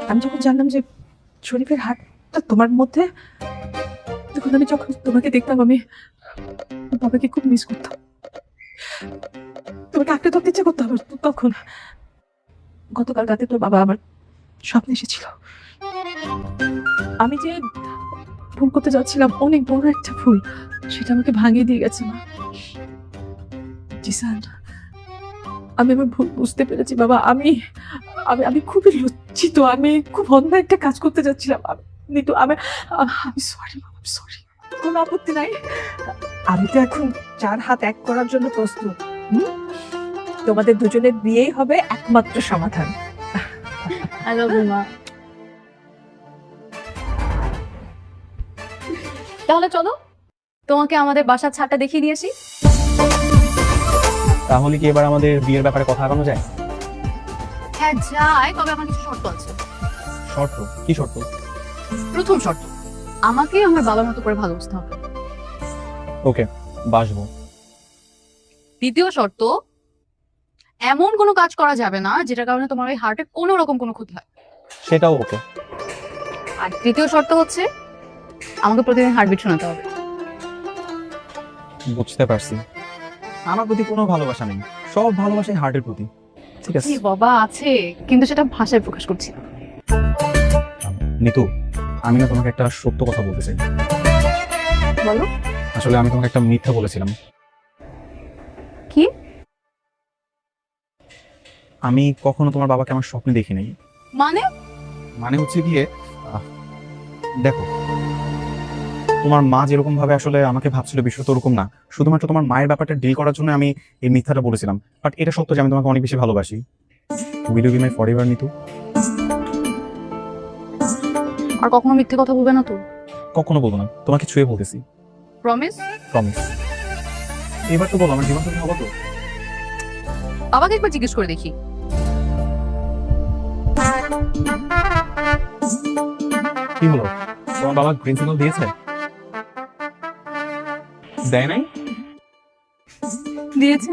আমি যখন জানলাম যে শরীফের হাতটা তোমার মধ্যে, তখন আমি যখন তোমাকে দেখতাম আমি বাবাকে খুব মিস করতাম। তোমাকে আঁকড়ে ধরতে ইচ্ছে করতাম। তখন গতকাল রাতে তোর বাবা আমার স্বপ্নে এসেছিল। আমি যে ভুল করতে যাচ্ছিলাম, অনেক বড় একটা ভুল, সেটা আমাকে ভাঙিয়ে দিয়ে গেছে মা। জিসান, আমি আমার ভুল বুঝতে পেরেছি বাবা। আমি আমি আমি খুবই লজ্জিত। আমি খুব অন্যায় একটা কাজ করতে যাচ্ছিলাম। নিতু, আমি সরি মা, সরি। কোনো আপত্তি নাই। আমি তো এখন 4 হাত এক করার জন্য প্রস্তুত। তোমাদের দুজনের বিয়েই হবে একমাত্র সমাধান। আই লাভ ইউ মা। তাহলে চলো তোমাকে আমাদের বাসার ছাদটা দেখিয়ে দিয়ে আসি। তাহলে কি এবার আমাদের বিয়ের ব্যাপারে কথা আগানো যায়? হ্যাঁ যাই, তবে আমার কিছু শর্ত আছে। শর্ত? কি শর্ত? প্রথম শর্ত, আমাকে আমার বাবার মতো করে ভালোবাসতে হবে। ওকে, বাসবো। দ্বিতীয় শর্ত, এমন কোনো কাজ করা যাবে না যেটার কারণে তোমার ওই হার্টে কোনো রকম কোনো ক্ষতি হয়। সেটাও ওকে। আর তৃতীয় শর্ত হচ্ছে, আমাকে প্রতিদিন হার্টবিট শোনাতে হবে। বুঝতে পারছি। আমার প্রতি কোনো ভালোবাসা নেই, সব ভালোবাসাই হার্টের প্রতি। ঠিক আছে বাবা, আছে, কিন্তু সেটা ভাষায় প্রকাশ করছি না। নিতু, আমি না তোমাকে একটা সত্য কথা বলতে চাই। বলো। আসলে আমি তোমাকে একটা মিথ্যা বলেছিলাম। কি? আমি কখনো তোমার বাবাকে আমার স্বপ্নে দেখি নাই। মানে? মানে হচ্ছে গিয়ে, দেখো, তোমার মা যেরকম ভাবে আসলে আমাকে ভাবছিল বিষয়টা ওরকম না। শুধুমাত্র তোমার মায়ের ব্যাপারটা ডিল করার জন্য আমি এই মিথ্যাটা বলেছিলাম। বাট এটা সত্য যে আমি তোমাকে অনেক বেশি ভালোবাসি। Will you be my forever Nitu? আর কখনো মিথ্যে কথা বলবে না তো? কখনো বলবো না, তোমাকে ছুঁয়ে বলতেছি। প্রমিস? প্রমিস। এবার তো বলো, আমার জীবন তুমি হবো তো? বাবাকে একবার জিজ্ঞেস করে দেখি। কি হলো, তোমার বাবা গ্রিন সিগন্যাল দিয়েছে? দেয় নাই? দিয়েছে।